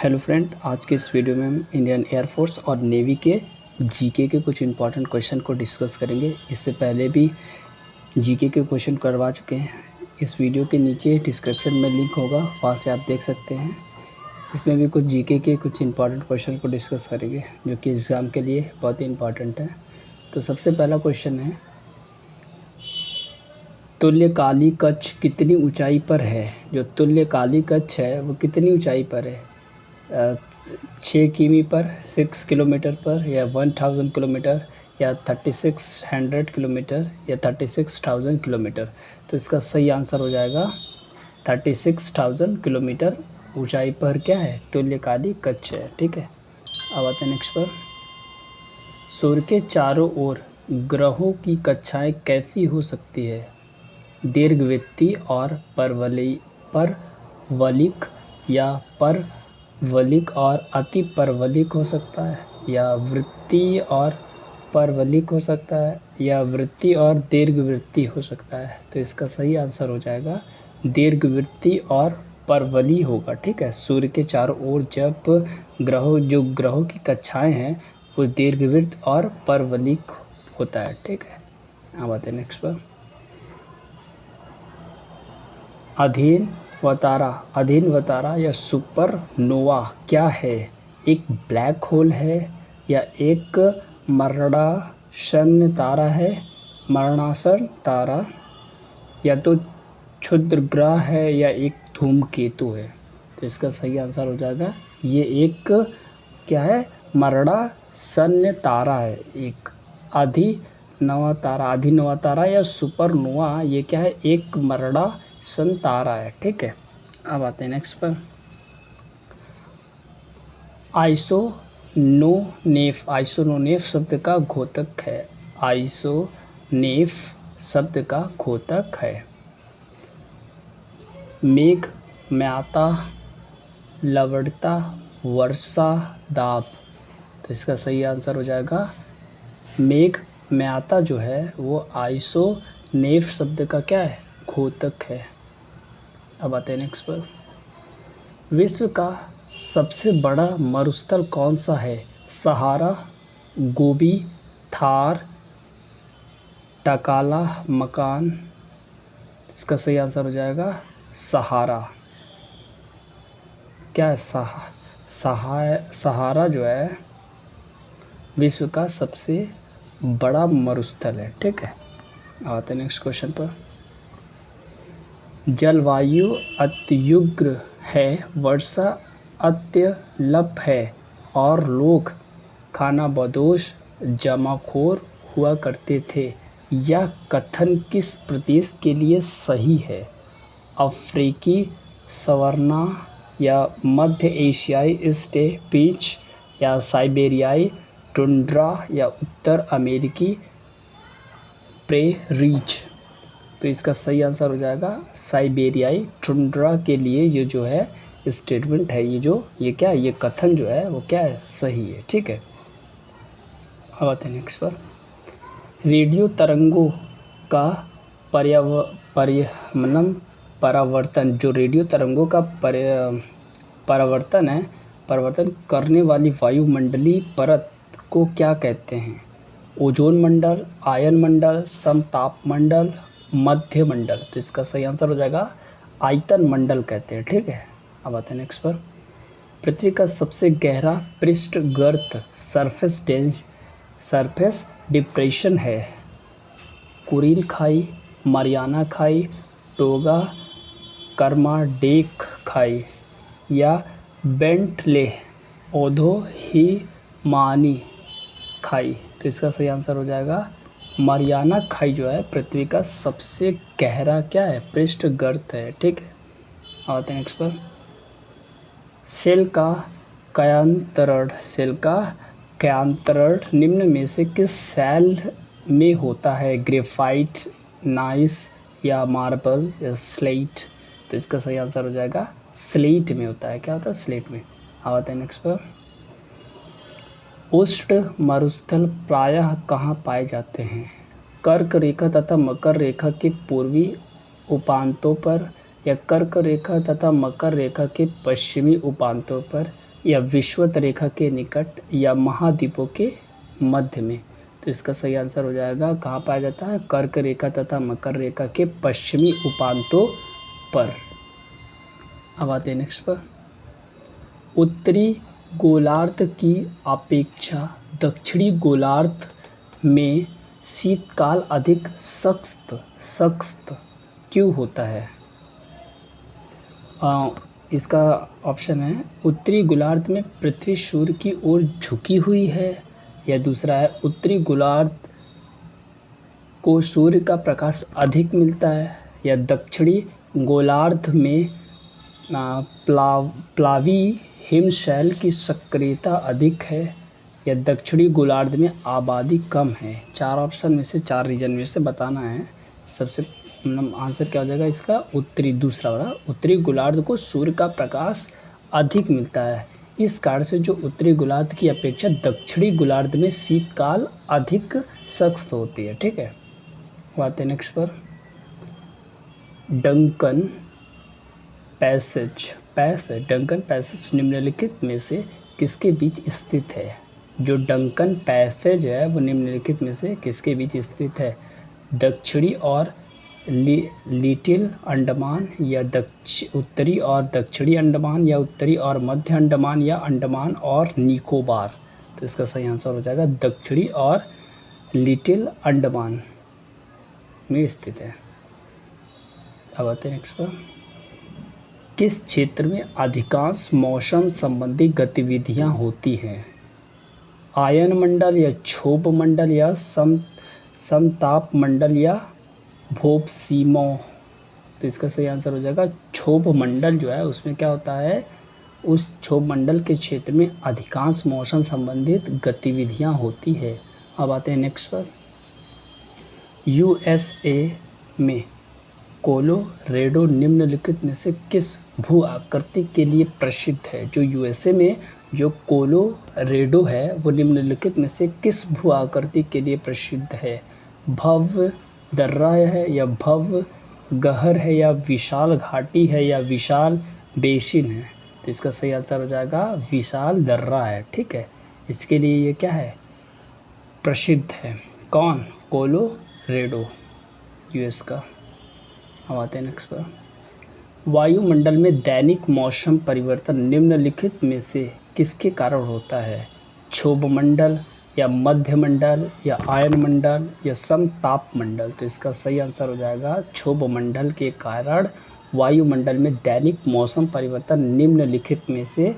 Hello friend, आज के इस वीडियो में हम इंडियन एयरफोर्स और नेवी के जीके के कुछ इंपॉर्टेंट क्वेश्चन को डिस्कस करेंगे। इससे पहले भी जीके के क्वेश्चन करवा चुके हैं। इस वीडियो के नीचे डिस्क्रिप्शन में लिंक होगा, वहाँ से आप देख सकते हैं। इसमें भी कुछ जीके के कुछ इंपॉर्टेंट क्वेश्चन को डिस्कस करेंगे जो कि एग्ज़ाम के लिए बहुत ही इंपॉर्टेंट है। तो सबसे पहला क्वेश्चन है, तुल्यकालिक कक्ष कितनी ऊंचाई पर है? जो तुल्यकालिक कक्ष है वो कितनी ऊंचाई पर है? 6 किमी पर, 6 किलोमीटर पर, या 1000 किलोमीटर, या 3600 किलोमीटर, या 36,000 किलोमीटर। तो इसका सही आंसर हो जाएगा 36,000 किलोमीटर ऊंचाई पर क्या है? तुल्यकालिक कक्ष है। ठीक है, अब आते हैं नेक्स्ट पर। सूर्य के चारों ओर ग्रहों की कक्षाएं कैसी हो सकती है? दीर्घवृत्तीय और परवलिक, या परवलिक और अति परवलिक हो सकता है, या वृत्तीय और परवलिक हो सकता है, या वृत्तीय और दीर्घवृत्तीय हो सकता है। तो इसका सही आंसर हो जाएगा दीर्घवृत्तीय और परवली होगा। ठीक है, सूर्य के चारों ओर जब ग्रहों की कक्षाएं हैं वो दीर्घवृत्त और परवलिक होता है। ठीक है, अब आते हैं नेक्स्ट पर। अधीनवतारा या सुपरनोवा क्या है? एक ब्लैक होल है, या एक मरणासन्न तारा, या तो क्षुद्र ग्रह है, या एक धूमकेतु है। तो इसका सही आंसर हो जाएगा ये एक क्या है? मरणासन्न तारा है। एक अधीनवा तारा या सुपरनोवा ये क्या है? एक मरणासन्न तारा है। ठीक है, अब आते हैं नेक्स्ट पर। आइसोनेफ शब्द का घोतक है। आइसोनेफ शब्द का घोतक है। मेघ, म्याता, लवणता, वर्षा, दाब। तो इसका सही आंसर हो जाएगा मेघ म्याता जो है वो आइसोनेफ शब्द का क्या है? घोतक है। अब आते हैं नेक्स्ट पर। विश्व का सबसे बड़ा मरुस्थल कौन सा है? सहारा, गोबी, थार, टकाला, मकान। इसका सही आंसर हो जाएगा सहारा। क्या है? सहारा जो है विश्व का सबसे बड़ा मरुस्थल है। ठीक है, आते हैं नेक्स्ट क्वेश्चन पर। जलवायु अत्युग्र है, वर्षा अत्यल्प है, और लोग खानाबदोश जमाखोर हुआ करते थे। यह कथन किस प्रदेश के लिए सही है? अफ्रीकी सवाना, या मध्य एशियाई स्टेपीज, या साइबेरियाई टुंड्रा, या उत्तर अमेरिकी प्रेरीज। तो इसका सही आंसर हो जाएगा साइबेरियाई टुंड्रा के लिए ये जो है स्टेटमेंट है, ये क्या है? ये कथन जो है वो क्या है? सही है। ठीक है, अब आते हैं नेक्स्ट पर। रेडियो तरंगों का परावर्तन, जो रेडियो तरंगों का परावर्तन करने वाली वायुमंडलीय परत को क्या कहते हैं? ओजोन मंडल, आयन मंडल, समताप मंडल, मध्य मंडल। तो इसका सही आंसर हो जाएगा आयतन मंडल कहते हैं। ठीक है, अब आते हैं नेक्स्ट पर। पृथ्वी का सबसे गहरा पृष्ठ गर्त सरफेस डिप्रेशन है। कुरिल खाई, मारियाना खाई, टोगा कर्माडेक खाई, या बेंटले ओधोहिमानी खाई। तो इसका सही आंसर हो जाएगा मारियाना खाई जो है पृथ्वी का सबसे गहरा क्या है? पृष्ठ गर्त है। ठीक है, आते हैं नेक्स्ट पर। सेल का कयांतरण निम्न में से किस सेल में होता है? ग्रेफाइट, नाइस, या मार्बल, या स्लेट। तो इसका सही आंसर हो जाएगा स्लेट में होता है। क्या होता है? स्लेट में। आते हैं नेक्स्ट पर। उष्ण मरुस्थल प्रायः कहाँ पाए जाते हैं? कर्क रेखा तथा मकर रेखा के पूर्वी उपांतों पर, या कर्क रेखा तथा मकर रेखा के पश्चिमी उपांतों पर, या विषुवत रेखा के निकट या महाद्वीपों के मध्य में? तो इसका सही आंसर हो जाएगा कहाँ पाया जाता है? कर्क रेखा तथा मकर रेखा के पश्चिमी उपांतों पर। अब आते हैं नेक्स्ट पर। उत्तरी गोलार्ध की अपेक्षा दक्षिणी गोलार्ध में शीतकाल अधिक सख्त क्यों होता है? इसका ऑप्शन है उत्तरी गोलार्ध में पृथ्वी सूर्य की ओर झुकी हुई है, या दूसरा है उत्तरी गोलार्ध को सूर्य का प्रकाश अधिक मिलता है, या दक्षिणी गोलार्ध में प्लावी हिमशैल की सक्रियता अधिक है, या दक्षिणी गोलार्ध में आबादी कम है। 4 ऑप्शन में से 4 रीजन में से बताना है। सबसे आंसर क्या हो जाएगा इसका? उत्तरी, दूसरा वाला उत्तरी गोलार्ध को सूर्य का प्रकाश अधिक मिलता है, इस कारण से जो उत्तरी गोलार्ध की अपेक्षा दक्षिणी गोलार्ध में शीतकाल अधिक सख्त होती है। ठीक है, बात है नेक्स्ट पर। डंकन पैसेज निम्नलिखित में से किसके बीच स्थित है? जो डंकन पैसेज है वो निम्नलिखित में से किसके बीच स्थित है? दक्षिणी और लिटिल अंडमान, या उत्तरी और दक्षिणी अंडमान, या उत्तरी और मध्य अंडमान, या अंडमान और निकोबार? तो इसका सही आंसर हो जाएगा दक्षिणी और लिटिल अंडमान में स्थित है। अब आते हैं नेक्स्ट पर। किस क्षेत्र में अधिकांश मौसम संबंधी गतिविधियां होती हैं? आयन मंडल, या क्षोभ मंडल, या समताप मंडल, या भूपसीमो? तो इसका सही आंसर हो जाएगा क्षोभ मंडल जो है उसमें क्या होता है? उस क्षोभ मंडल के क्षेत्र में अधिकांश मौसम संबंधित गतिविधियां होती है। अब आते हैं नेक्स्ट पर। यूएसए में कोलोरेडो निम्नलिखित में से किस भू आकृति के लिए प्रसिद्ध है? जो यूएसए में जो कोलोरेडो है वो निम्नलिखित में से किस भू आकृति के लिए प्रसिद्ध है? भव्य दर्रा है, या भव्य गहर है, या विशाल घाटी है, या विशाल बेसिन है? तो इसका सही आंसर हो जाएगा विशाल दर्रा है। ठीक है, इसके लिए ये क्या है? प्रसिद्ध है। कौन? कोलोरेडो, यूएस का। अब आते हैं नेक्स्ट पर। वायुमंडल में दैनिक मौसम परिवर्तन निम्नलिखित में से किसके कारण होता है? क्षोभ मंडल, या मध्य मंडल, या आयन मंडल, या समताप मंडल? तो इसका सही आंसर हो जाएगा क्षोभ मंडल के कारण वायुमंडल में दैनिक मौसम परिवर्तन निम्नलिखित में से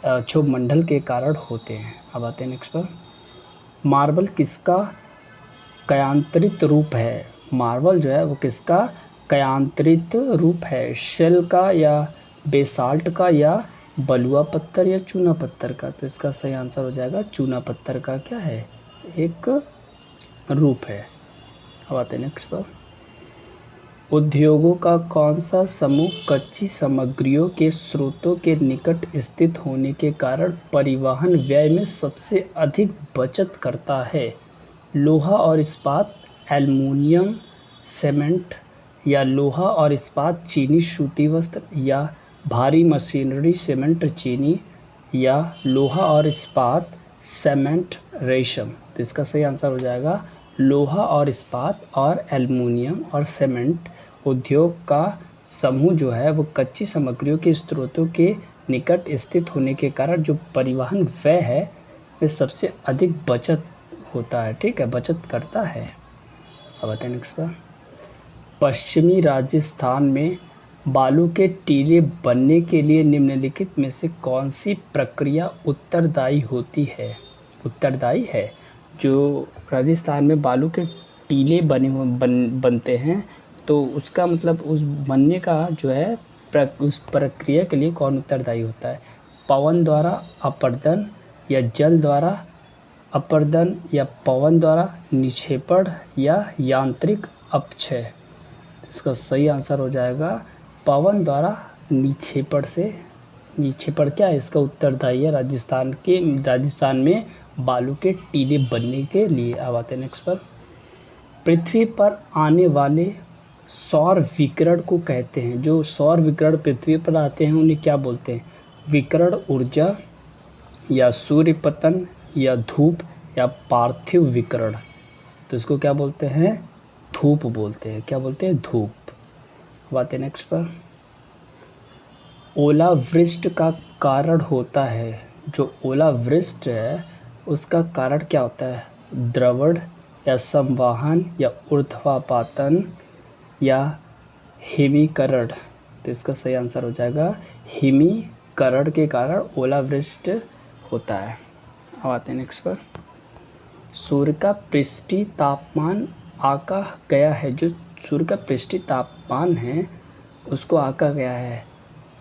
क्षोभ मंडल के कारण होते हैं। अब आते हैं नेक्स्ट पर। मार्बल किसका कयांतरित रूप है? मार्बल जो है वो किसका कयांतरित रूप है? शेल का, या बेसाल्ट का, या बलुआ पत्थर, या चूना पत्थर का? तो इसका सही आंसर हो जाएगा चूना पत्थर का क्या है? एक रूप है। अब आते हैं नेक्स्ट पर। उद्योगों का कौन सा समूह कच्ची सामग्रियों के स्रोतों के निकट स्थित होने के कारण परिवहन व्यय में सबसे अधिक बचत करता है? लोहा और इस्पात, एल्युमिनियम, सीमेंट, या लोहा और इस्पात, चीनी सूती वस्त्र, या भारी मशीनरी, सीमेंट, चीनी, या लोहा और इस्पात, सीमेंट, रेशम? तो इसका सही आंसर हो जाएगा लोहा और इस्पात और एल्युमिनियम और सीमेंट उद्योग का समूह जो है वो कच्ची सामग्रियों के स्रोतों के निकट स्थित होने के कारण जो परिवहन व्यय है वे सबसे अधिक बचत होता है। ठीक है, बचत करता है। अब आते हैं नेक्स्ट पर। पश्चिमी राजस्थान में बालू के टीले बनने के लिए निम्नलिखित में से कौन सी प्रक्रिया उत्तरदायी होती है? उत्तरदायी है। जो राजस्थान में बालू के टीले बनते हैं तो उसका मतलब उस बनने का जो है उस प्रक्रिया के लिए कौन उत्तरदायी होता है? पवन द्वारा अपर्दन, या जल द्वारा अपर्दन, या पवन द्वारा निक्षेपण, या यांत्रिक अपक्षय? इसका सही आंसर हो जाएगा पवन द्वारा निक्षेपण से। निक्षेपण क्या है? इसका उत्तरदायी है राजस्थान में बालू के टीले बनने के लिए। अब आते हैं नेक्स्ट पर। पृथ्वी पर आने वाले सौर विकिरण को कहते हैं। जो सौर विकिरण पृथ्वी पर आते हैं उन्हें क्या बोलते हैं? विकिरण ऊर्जा या सूर्य पतन या धूप या पार्थिव विकिरण, तो इसको क्या बोलते हैं? धूप बोलते हैं। क्या बोलते हैं? धूप। बात है नेक्स्ट पर। ओलावृष्टि का कारण होता है, जो ओलावृष्टि है उसका कारण क्या होता है? द्रवण या संवहन या ऊर्ध्वापातन या हिमीकरण, तो इसका सही आंसर हो जाएगा हिमीकरण के कारण ओलावृष्टि होता है। अब आते हैं नेक्स्ट पर। सूर्य का पृष्ठीय तापमान आंका गया है, जो सूर्य का पृष्ठीय तापमान है उसको आंका गया है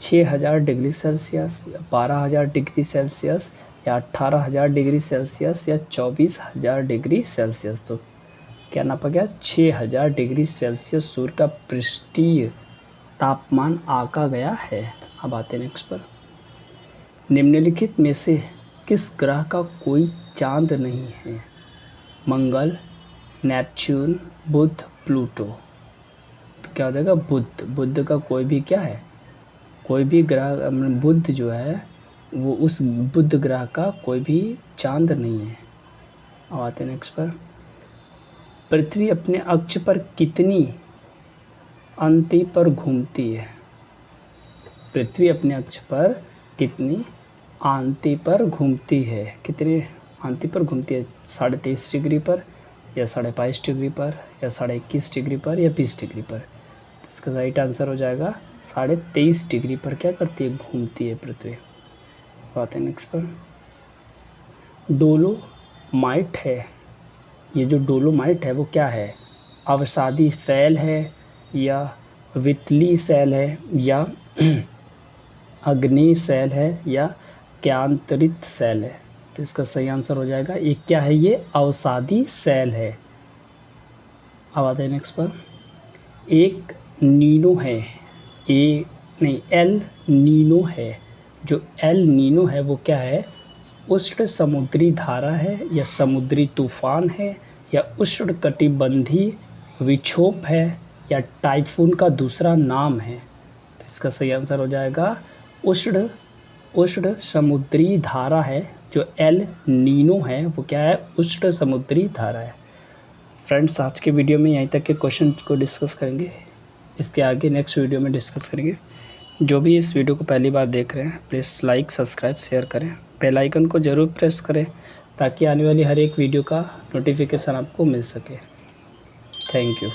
6000 डिग्री सेल्सियस, 12000 डिग्री सेल्सियस या 18000 डिग्री सेल्सियस या 24000 डिग्री सेल्सियस। तो क्या नापा गया? 6000 डिग्री सेल्सियस सूर्य का पृष्ठीय तापमान आंका गया है। अब आते हैं नेक्स्ट पर। निम्नलिखित में से किस ग्रह का कोई चांद नहीं है? मंगल, नेपच्यून, बुध, प्लूटो। तो क्या हो जाएगा? बुध। बुध का कोई भी क्या है? कोई भी ग्रह, बुध जो है वो उस बुध ग्रह का कोई भी चांद नहीं है। अब आते हैं नेक्स्ट पर। पृथ्वी अपने अक्ष पर कितनी आंती पर घूमती है? पृथ्वी अपने अक्ष पर कितनी आंती पर घूमती है? कितनी आंती पर घूमती है? 23.5 डिग्री पर या 22.5 डिग्री पर या 21.5 डिग्री पर या 20 डिग्री पर? तो इसका राइट आंसर हो जाएगा 23.5 डिग्री पर क्या करती है? घूमती है पृथ्वी। बात है नेक्स्ट पर। डोलोमाइट है, ये जो डोलोमाइट है वो क्या है? अवसादी शैल है या वितली शैल है या अग्नि शैल है या क्यांतरित शैल है? तो इसका सही आंसर हो जाएगा ये क्या है? ये अवसादी शैल है। अब आते हैं नेक्स्ट पर। एक नीनो है, एल नीनो है, जो एल नीनो है वो क्या है? उष्ण समुद्री धारा है या समुद्री तूफान है या उष्ण कटिबंधीय विक्षोभ है या टाइफून का दूसरा नाम है? तो इसका सही आंसर हो जाएगा उष्ण समुद्री धारा है। जो एल नीनो है वो क्या है? उष्ण समुद्री धारा है। फ्रेंड्स, आज के वीडियो में यहीं तक के क्वेश्चन को डिस्कस करेंगे, इसके आगे नेक्स्ट वीडियो में डिस्कस करेंगे। जो भी इस वीडियो को पहली बार देख रहे हैं प्लीज़ लाइक, सब्सक्राइब, शेयर करें। बेल आइकन को ज़रूर प्रेस करें ताकि आने वाली हर एक वीडियो का नोटिफिकेशन आपको मिल सके। Thank you.